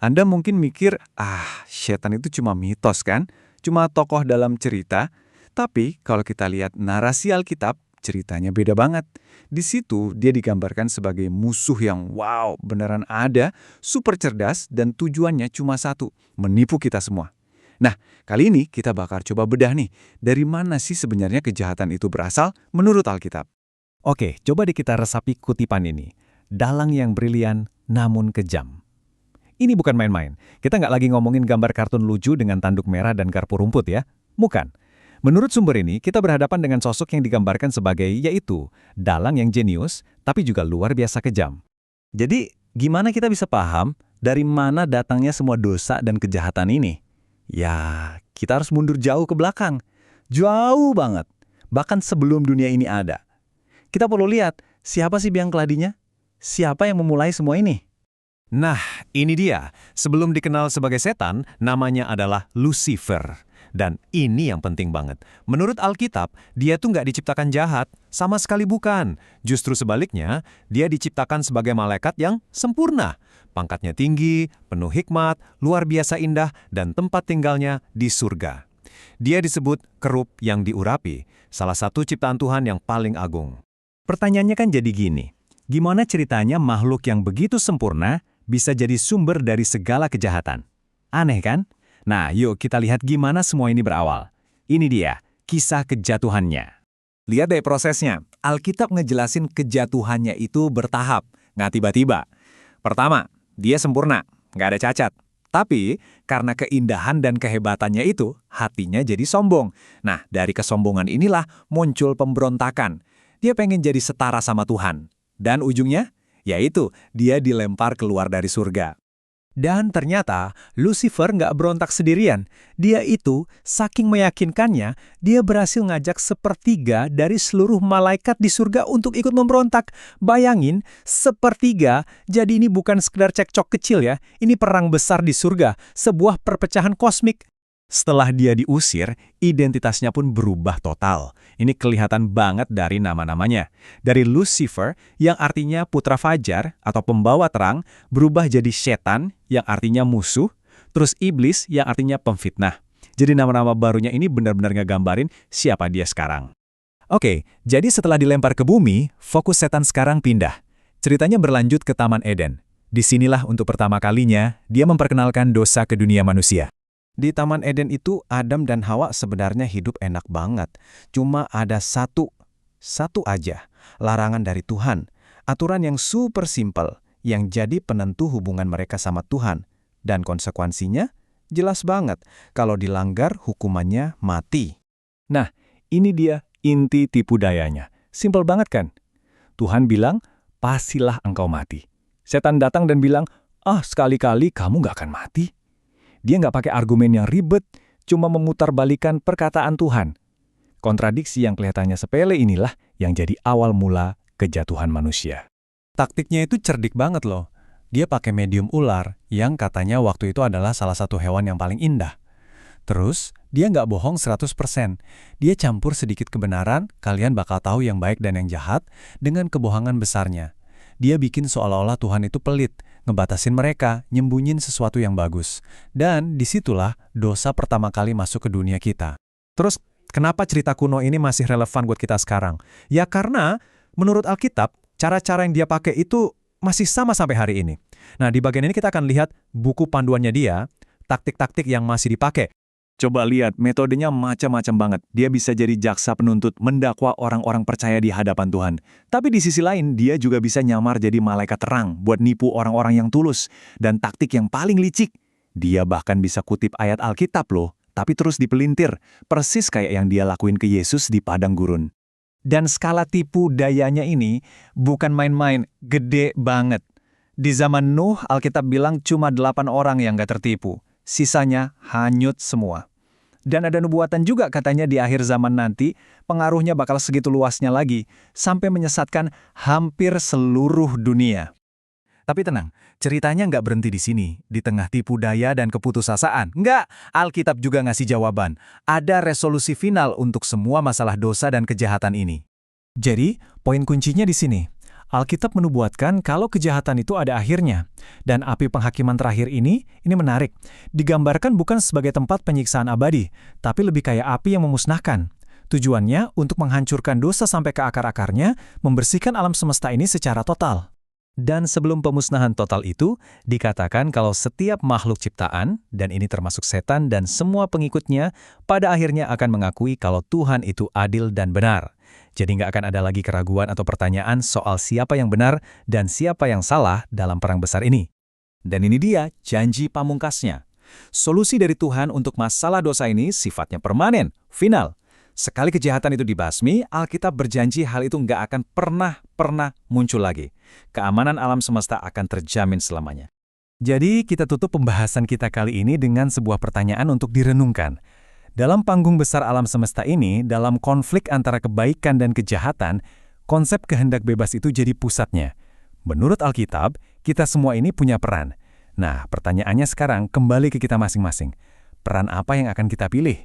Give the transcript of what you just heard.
Anda mungkin mikir, setan itu cuma mitos kan? Cuma tokoh dalam cerita. Tapi kalau kita lihat narasi Alkitab, ceritanya beda banget. Di situ dia digambarkan sebagai musuh yang beneran ada, super cerdas, dan tujuannya cuma satu, menipu kita semua. Nah, kali ini kita bakal coba bedah nih, dari mana sih sebenarnya kejahatan itu berasal menurut Alkitab? Oke, coba deh kita resapi kutipan ini. Dalang yang brilian namun kejam. Ini bukan main-main. Kita nggak lagi ngomongin gambar kartun lucu dengan tanduk merah dan garpu rumput ya. Bukan. Menurut sumber ini, kita berhadapan dengan sosok yang digambarkan sebagai yaitu dalang yang jenius, tapi juga luar biasa kejam. Jadi, gimana kita bisa paham dari mana datangnya semua dosa dan kejahatan ini? Ya, kita harus mundur jauh ke belakang. Jauh banget. Bahkan sebelum dunia ini ada. Kita perlu lihat, siapa sih biang keladinya? Siapa yang memulai semua ini? Nah, ini dia. Sebelum dikenal sebagai setan, namanya adalah Lucifer. Dan ini yang penting banget. Menurut Alkitab, dia tuh nggak diciptakan jahat. Sama sekali bukan. Justru sebaliknya, dia diciptakan sebagai malaikat yang sempurna. Pangkatnya tinggi, penuh hikmat, luar biasa indah, dan tempat tinggalnya di surga. Dia disebut kerub yang diurapi, salah satu ciptaan Tuhan yang paling agung. Pertanyaannya kan jadi gini, gimana ceritanya makhluk yang begitu sempurna bisa jadi sumber dari segala kejahatan? Aneh kan? Nah, yuk kita lihat gimana semua ini berawal. Ini dia, kisah kejatuhannya. Lihat deh prosesnya. Alkitab ngejelasin kejatuhannya itu bertahap, nggak tiba-tiba. Pertama, dia sempurna, nggak ada cacat. Tapi, karena keindahan dan kehebatannya itu, hatinya jadi sombong. Nah, dari kesombongan inilah muncul pemberontakan. Dia pengen jadi setara sama Tuhan. Dan ujungnya, yaitu dia dilempar keluar dari surga. Dan ternyata Lucifer nggak berontak sendirian. Dia itu, saking meyakinkannya, dia berhasil ngajak sepertiga dari seluruh malaikat di surga untuk ikut memberontak. Bayangin, sepertiga, jadi ini bukan sekedar cekcok kecil ya. Ini perang besar di surga, sebuah perpecahan kosmik. Setelah dia diusir, identitasnya pun berubah total. Ini kelihatan banget dari nama-namanya. Dari Lucifer, yang artinya putra fajar atau pembawa terang, berubah jadi setan, yang artinya musuh, terus iblis, yang artinya pemfitnah. Jadi nama-nama barunya ini benar-benar ngegambarin siapa dia sekarang. Oke, jadi setelah dilempar ke bumi, fokus setan sekarang pindah. Ceritanya berlanjut ke Taman Eden. Disinilah untuk pertama kalinya, dia memperkenalkan dosa ke dunia manusia. Di Taman Eden itu, Adam dan Hawa sebenarnya hidup enak banget. Cuma ada satu aja, larangan dari Tuhan. Aturan yang super simple, yang jadi penentu hubungan mereka sama Tuhan. Dan konsekuensinya, jelas banget. Kalau dilanggar, hukumannya mati. Nah, ini dia inti tipu dayanya. Simple banget kan? Tuhan bilang, pastilah engkau mati. Setan datang dan bilang, sekali-kali kamu nggak akan mati. Dia nggak pakai argumen yang ribet, cuma memutarbalikkan perkataan Tuhan. Kontradiksi yang kelihatannya sepele inilah yang jadi awal mula kejatuhan manusia. Taktiknya itu cerdik banget loh. Dia pakai medium ular yang katanya waktu itu adalah salah satu hewan yang paling indah. Terus, dia nggak bohong 100%. Dia campur sedikit kebenaran, kalian bakal tahu yang baik dan yang jahat, dengan kebohongan besarnya. Dia bikin seolah-olah Tuhan itu pelit, ngebatasin mereka, nyembunyin sesuatu yang bagus. Dan disitulah dosa pertama kali masuk ke dunia kita. Terus, kenapa cerita kuno ini masih relevan buat kita sekarang? Ya karena, menurut Alkitab, cara-cara yang dia pakai itu masih sama sampai hari ini. Nah, di bagian ini kita akan lihat buku panduannya dia, taktik-taktik yang masih dipakai. Coba lihat, metodenya macam-macam banget. Dia bisa jadi jaksa penuntut, mendakwa orang-orang percaya di hadapan Tuhan. Tapi di sisi lain, dia juga bisa nyamar jadi malaikat terang buat nipu orang-orang yang tulus. Dan taktik yang paling licik, dia bahkan bisa kutip ayat Alkitab loh, tapi terus dipelintir, persis kayak yang dia lakuin ke Yesus di padang gurun. Dan skala tipu dayanya ini bukan main-main, gede banget. Di zaman Nuh, Alkitab bilang cuma 8 orang yang gak tertipu. Sisanya hanyut semua. Dan ada nubuatan juga katanya di akhir zaman nanti, pengaruhnya bakal segitu luasnya lagi, sampai menyesatkan hampir seluruh dunia. Tapi tenang, ceritanya nggak berhenti di sini, di tengah tipu daya dan keputusasaan. Nggak, Alkitab juga ngasih jawaban. Ada resolusi final untuk semua masalah dosa dan kejahatan ini. Jadi, poin kuncinya di sini. Alkitab menubuatkan kalau kejahatan itu ada akhirnya. Dan api penghakiman terakhir ini menarik. Digambarkan bukan sebagai tempat penyiksaan abadi, tapi lebih kayak api yang memusnahkan. Tujuannya untuk menghancurkan dosa sampai ke akar-akarnya, membersihkan alam semesta ini secara total. Dan sebelum pemusnahan total itu, dikatakan kalau setiap makhluk ciptaan, dan ini termasuk setan dan semua pengikutnya, pada akhirnya akan mengakui kalau Tuhan itu adil dan benar. Jadi nggak akan ada lagi keraguan atau pertanyaan soal siapa yang benar dan siapa yang salah dalam perang besar ini. Dan ini dia janji pamungkasnya. Solusi dari Tuhan untuk masalah dosa ini sifatnya permanen, final. Sekali kejahatan itu dibasmi, Alkitab berjanji hal itu nggak akan pernah muncul lagi. Keamanan alam semesta akan terjamin selamanya. Jadi kita tutup pembahasan kita kali ini dengan sebuah pertanyaan untuk direnungkan. Dalam panggung besar alam semesta ini, dalam konflik antara kebaikan dan kejahatan, konsep kehendak bebas itu jadi pusatnya. Menurut Alkitab, kita semua ini punya peran. Nah, pertanyaannya sekarang kembali ke kita masing-masing. Peran apa yang akan kita pilih?